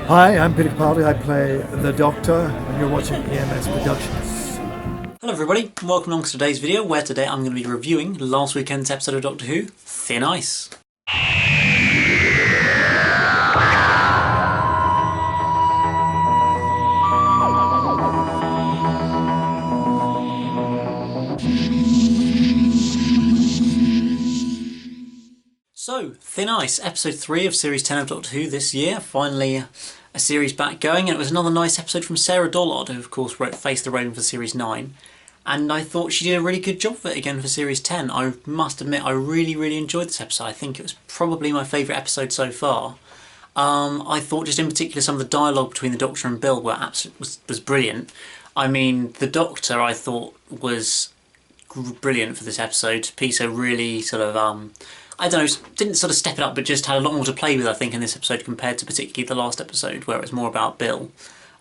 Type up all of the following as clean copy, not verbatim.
Hi, I'm Peter Capaldi. I play the Doctor, and you're watching EMS Productions. Hello everybody, and welcome along to today's video, where today I'm going to be reviewing last weekend's episode of Doctor Who, Thin Ice. So, Thin Ice, episode 3 of series 10 of Doctor Who this year, finally a series back going, and it was another nice episode from Sarah Dollard, who of course wrote Face the Raven for series 9, and I thought she did a really good job of it again for series 10. I must admit I really enjoyed this episode. I think it was probably my favourite episode so far. I thought just in particular some of the dialogue between the Doctor and Bill was brilliant. I mean, the Doctor I thought was brilliant for this episode. Piso really sort of I don't know, didn't sort of step it up, but just had a lot more to play with, I think, in this episode compared to particularly the last episode, where it was more about Bill.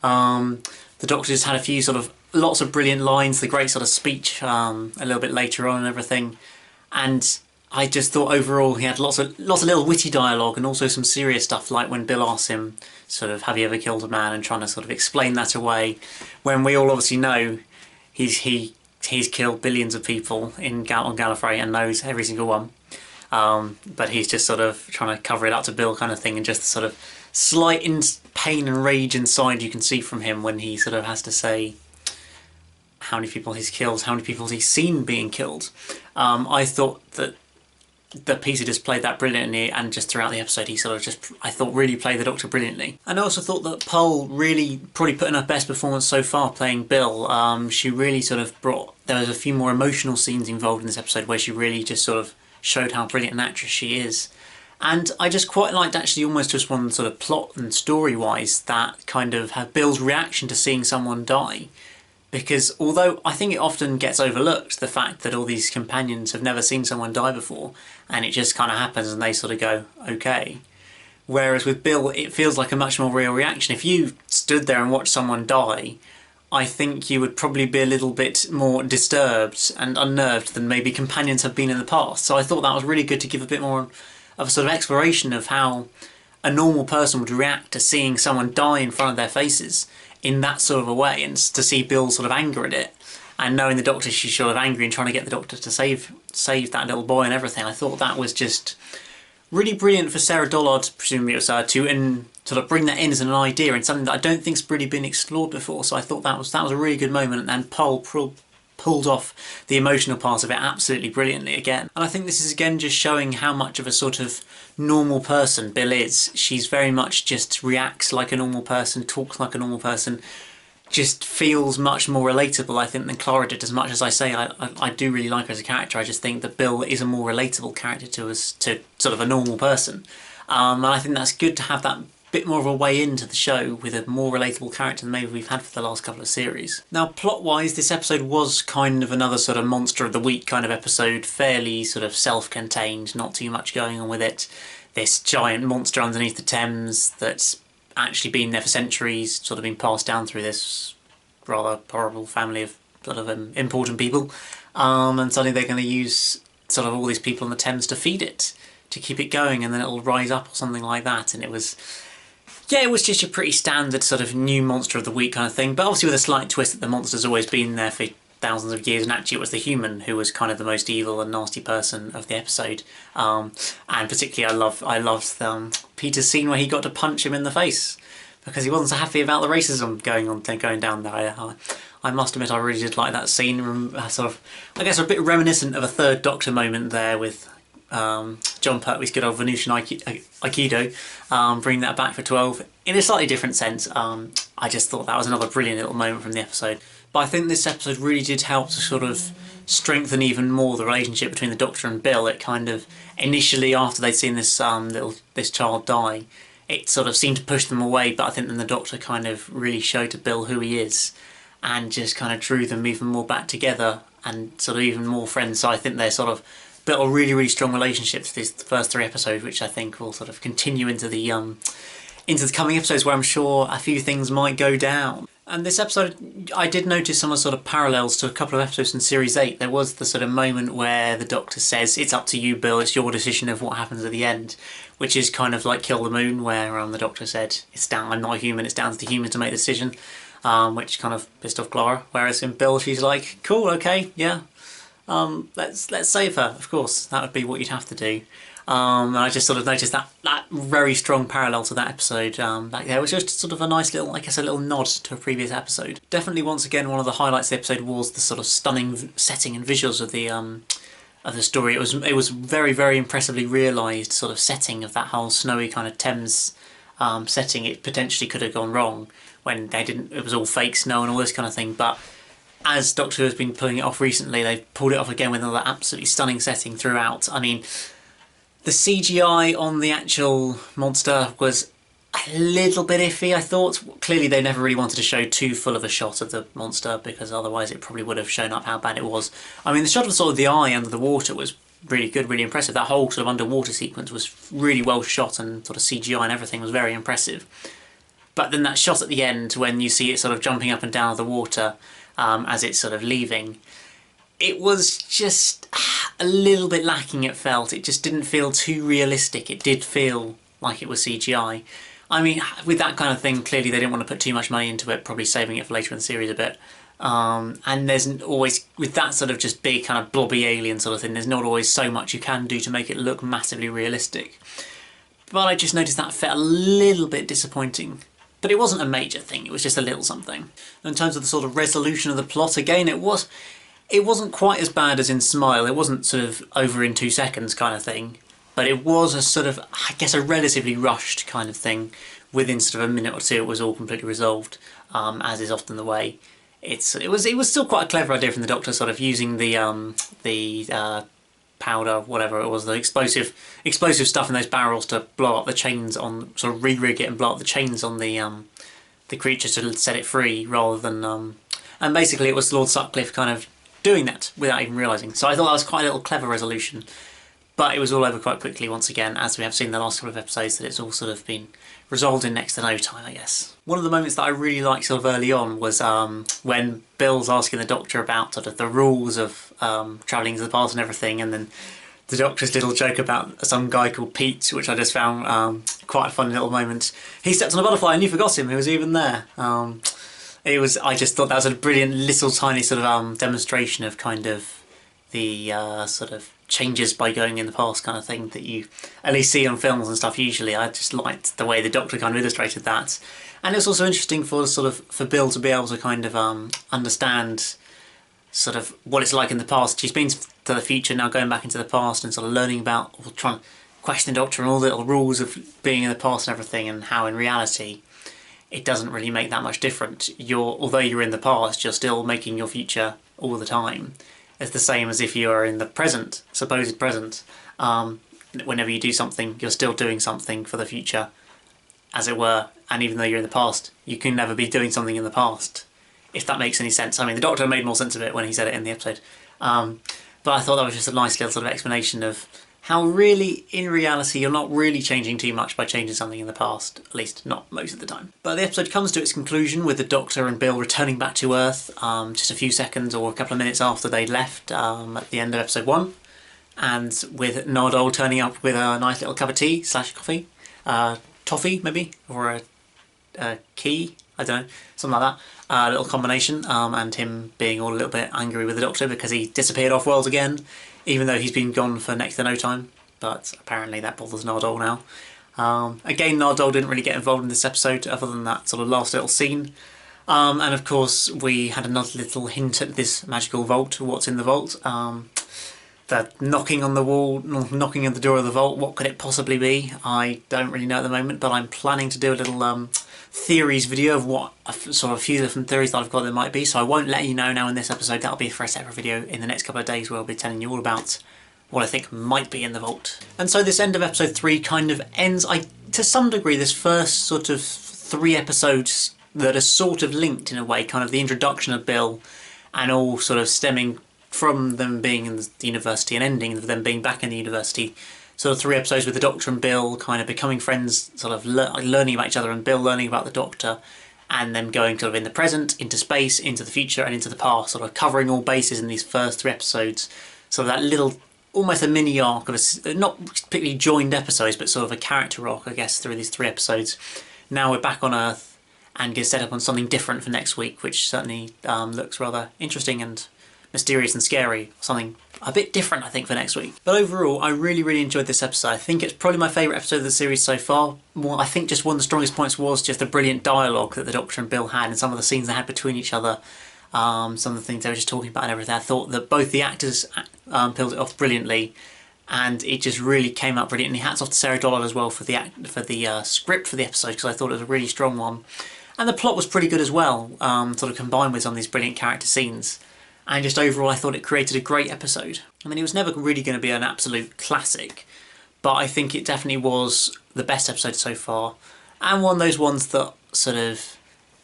The Doctor just had a few sort of, lots of brilliant lines, the great sort of speech a little bit later on and everything. And I just thought overall he had lots of little witty dialogue, and also some serious stuff, like when Bill asks him, sort of, have you ever killed a man, and trying to sort of explain that away, when we all obviously know he's killed billions of people on Gallifrey and knows every single one. But he's just sort of trying to cover it up to Bill kind of thing, and just the sort of slight pain and rage inside you can see from him when he sort of has to say how many people he's killed, how many people he's seen being killed. I thought that Peter just played that brilliantly, and just throughout the episode he sort of just, I thought, really played the Doctor brilliantly. And I also thought that Pearl really probably put in her best performance so far playing Bill. She really sort of there was a few more emotional scenes involved in this episode where she really just sort of showed how brilliant an actress she is. And I just quite liked, actually, almost just one sort of plot and story-wise, that kind of have Bill's reaction to seeing someone die. Because although I think it often gets overlooked, the fact that all these companions have never seen someone die before, and it just kind of happens and they sort of go, okay. Whereas with Bill, it feels like a much more real reaction. If you stood there and watched someone die, I think you would probably be a little bit more disturbed and unnerved than maybe companions have been in the past. So I thought that was really good to give a bit more of a sort of exploration of how a normal person would react to seeing someone die in front of their faces in that sort of a way, and to see Bill's sort of anger at it, and knowing the Doctor, she's sort of angry and trying to get the Doctor to save that little boy and everything. I thought that was just really brilliant for Sarah Dollard, presumably it was her, to sort of bring that in as an idea, and something that I don't think's really been explored before. So I thought that was a really good moment, and Pearl pulled off the emotional part of it absolutely brilliantly again. And I think this is again just showing how much of a sort of normal person Bill is. She's very much just reacts like a normal person, talks like a normal person, just feels much more relatable, I think, than Clara did. As much as I say I do really like her as a character, I just think that Bill is a more relatable character to us, to sort of a normal person. And I think that's good to have that bit more of a way into the show with a more relatable character than maybe we've had for the last couple of series. Now, plot-wise, this episode was kind of another sort of monster of the week kind of episode, fairly sort of self-contained, not too much going on with it. This giant monster underneath the Thames that's actually been there for centuries, sort of been passed down through this rather horrible family of sort of important people, and suddenly they're going to use sort of all these people on the Thames to feed it, to keep it going, and then it'll rise up or something like that. And it was, yeah, it was just a pretty standard sort of new monster of the week kind of thing, but obviously with a slight twist that the monster's always been there for thousands of years, and actually it was the human who was kind of the most evil and nasty person of the episode. And particularly I loved Peter's scene where he got to punch him in the face, because he wasn't so happy about the racism going down there. I must admit I really did like that scene, sort of, I guess, a bit reminiscent of a Third Doctor moment there with John Pertwee's good old Venusian Aikido, bringing that back for 12 in a slightly different sense. I just thought that was another brilliant little moment from the episode. But I think this episode really did help to sort of strengthen even more the relationship between the Doctor and Bill. It kind of, initially after they'd seen this child die, it sort of seemed to push them away, but I think then the Doctor kind of really showed to Bill who he is, and just kind of drew them even more back together, and sort of even more friends. So I think they're sort of built a really strong relationship through these first 3 episodes, which I think will sort of continue into the coming episodes, where I'm sure a few things might go down. And this episode, I did notice some sort of parallels to a couple of episodes in Series 8. There was the sort of moment where the Doctor says, "It's up to you, Bill, it's your decision of what happens at the end," which is kind of like Kill the Moon, where the Doctor said, "It's down, I'm not a human, it's down to the human to make the decision," which kind of pissed off Clara. Whereas in Bill, she's like, "Cool, okay, yeah, let's save her, of course, that would be what you'd have to do." And I just sort of noticed that very strong parallel to that episode back there, which was just sort of a nice little, I guess, a little nod to a previous episode. Definitely, once again, one of the highlights of the episode was the sort of stunning setting and visuals of the story. It was very, very impressively realised sort of setting of that whole snowy kind of Thames setting. It potentially could have gone wrong when they didn't. It was all fake snow and all this kind of thing, but as Doctor Who has been pulling it off recently, they've pulled it off again with another absolutely stunning setting throughout. I mean, the CGI on the actual monster was a little bit iffy, I thought. Clearly they never really wanted to show too full of a shot of the monster, because otherwise it probably would have shown up how bad it was. I mean, the shot of sort of the eye under the water was really good, really impressive. That whole sort of underwater sequence was really well shot, and sort of CGI and everything was very impressive. But then that shot at the end, when you see it sort of jumping up and down the water as it's sort of leaving, it was just a little bit lacking, it felt. It just didn't feel too realistic. It did feel like it was CGI. I mean, with that kind of thing, clearly they didn't want to put too much money into it, probably saving it for later in the series a bit. And there's always, with that sort of just big kind of blobby alien sort of thing, there's not always so much you can do to make it look massively realistic. But I just noticed that felt a little bit disappointing. But it wasn't a major thing, it was just a little something. In terms of the sort of resolution of the plot, again, it wasn't quite as bad as in Smile. It wasn't sort of over in 2 seconds kind of thing, but it was a sort of, I guess, a relatively rushed kind of thing. Within sort of a minute or two it was all completely resolved, as is often the way. It was still quite a clever idea from the Doctor, sort of using the powder, whatever it was, the explosive stuff in those barrels to blow up the chains on, sort of re-rig it and blow up the chains on the creature to set it free, rather than and basically it was Lord Sutcliffe kind of doing that without even realising. So I thought that was quite a little clever resolution, but it was all over quite quickly once again, as we have seen in the last couple of episodes, that it's all sort of been resolved in next to no time, I guess. One of the moments that I really liked sort of early on was when Bill's asking the Doctor about sort of the rules of travelling to the past and everything, and then the Doctor's little joke about some guy called Pete, which I just found quite a fun little moment. He stepped on a butterfly and you forgot him, he was even there. I just thought that was a brilliant little tiny sort of demonstration of kind of the sort of changes by going in the past kind of thing that you at least see on films and stuff usually. I just liked the way the Doctor kind of illustrated that. And it's also interesting for Bill to be able to kind of understand sort of what it's like in the past. She's been to the future, now going back into the past and sort of learning about, or trying to question the Doctor and all the little rules of being in the past and everything, and how in reality it doesn't really make that much difference. Although you're in the past, you're still making your future all the time. It's the same as if you are in the present, supposed present. Whenever you do something, you're still doing something for the future, as it were. And even though you're in the past, you can never be doing something in the past, if that makes any sense. I mean, the Doctor made more sense of it when he said it in the episode. But I thought that was just a nice little sort of explanation of how really, in reality, you're not really changing too much by changing something in the past, at least not most of the time. But the episode comes to its conclusion with the Doctor and Bill returning back to Earth just a few seconds or a couple of minutes after they'd left at the end of episode 1, and with Nardole turning up with a nice little cup of tea / coffee, toffee maybe, or a key, I don't know, something like that. A little combination, and him being all a little bit angry with the Doctor because he disappeared off-world again, even though he's been gone for next to no time. But apparently that bothers Nardole now. Again, Nardole didn't really get involved in this episode, other than that sort of last little scene. And of course we had another little hint at this magical vault, what's in the vault. The knocking on the wall, knocking at the door of the vault, what could it possibly be? I don't really know at the moment, but I'm planning to do a little theories video of what sort of a few different theories that I've got that might be, so I won't let you know now in this episode. That'll be for a separate video in the next couple of days, where I'll be telling you all about what I think might be in the vault. And so this end of episode 3 kind of ends, to some degree, this first sort of 3 episodes that are sort of linked in a way, kind of the introduction of Bill and all sort of stemming from them being in the university and ending with them being back in the university. Sort of 3 episodes with the Doctor and Bill kind of becoming friends, sort of learning about each other, and Bill learning about the Doctor, and them going sort of in the present, into space, into the future, and into the past, sort of covering all bases in these first 3 episodes. So that little, almost a mini arc of not particularly joined episodes, but sort of a character arc, I guess, through these 3 episodes. Now we're back on Earth and get set up on something different for next week, which certainly looks rather interesting and mysterious and scary. Something a bit different, I think, for next week. But overall, I really enjoyed this episode. I think it's probably my favourite episode of the series so far. Well, I think just one of the strongest points was just the brilliant dialogue that the Doctor and Bill had, and some of the scenes they had between each other. Some of the things they were just talking about and everything. I thought that both the actors pulled it off brilliantly, and it just really came out brilliantly. Hats off to Sarah Dollard as well for the script for the episode, because I thought it was a really strong one. And the plot was pretty good as well, sort of combined with some of these brilliant character scenes. And just overall, I thought it created a great episode. I mean, it was never really going to be an absolute classic, but I think it definitely was the best episode so far, and one of those ones that sort of,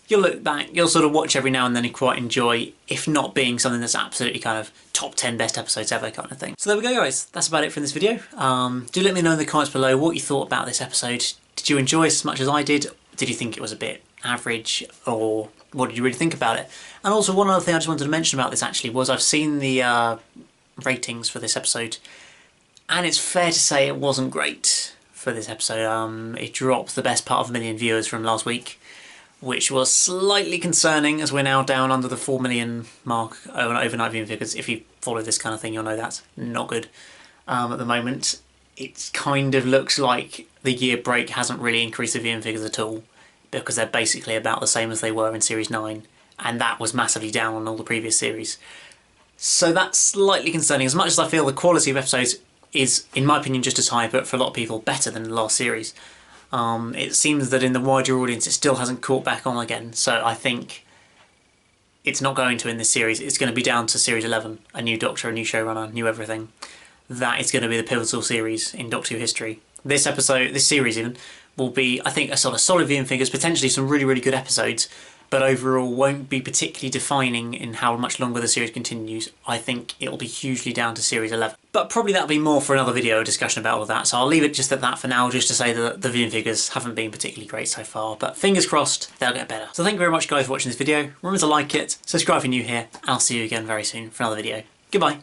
you'll look back, you'll sort of watch every now and then and quite enjoy, if not being something that's absolutely kind of top 10 best episodes ever kind of thing. So there we go, guys. That's about it for this video. Do let me know in the comments below what you thought about this episode. Did you enjoy it as much as I did? Did you think it was a bit average, or what did you really think about it? And also, one other thing I just wanted to mention about this actually was I've seen the ratings for this episode, and it's fair to say it wasn't great for this episode. It dropped the best part of 1 million viewers from last week, which was slightly concerning, as we're now down under the 4 million mark overnight viewing figures. If you follow this kind of thing, you'll know that's not good at the moment. It kind of looks like the year break hasn't really increased the viewing figures at all, because they're basically about the same as they were in Series 9, and that was massively down on all the previous series. So that's slightly concerning. As much as I feel the quality of episodes is, in my opinion, just as high, but for a lot of people better than the last series, it seems that in the wider audience it still hasn't caught back on again. So I think it's not going to in this series. It's going to be down to Series 11, a new Doctor, a new showrunner, new everything. That is going to be the pivotal series in Doctor Who history. This episode, this series even, will be, I think, a sort of solid viewing figures, potentially some really good episodes, but overall won't be particularly defining in how much longer the series continues. I think it'll be hugely down to Series 11. But probably that'll be more for another video, discussion about all of that, so I'll leave it just at that for now, just to say that the viewing figures haven't been particularly great so far, but fingers crossed they'll get better. So thank you very much, guys, for watching this video. Remember to like it, subscribe if you're new here, and I'll see you again very soon for another video. Goodbye.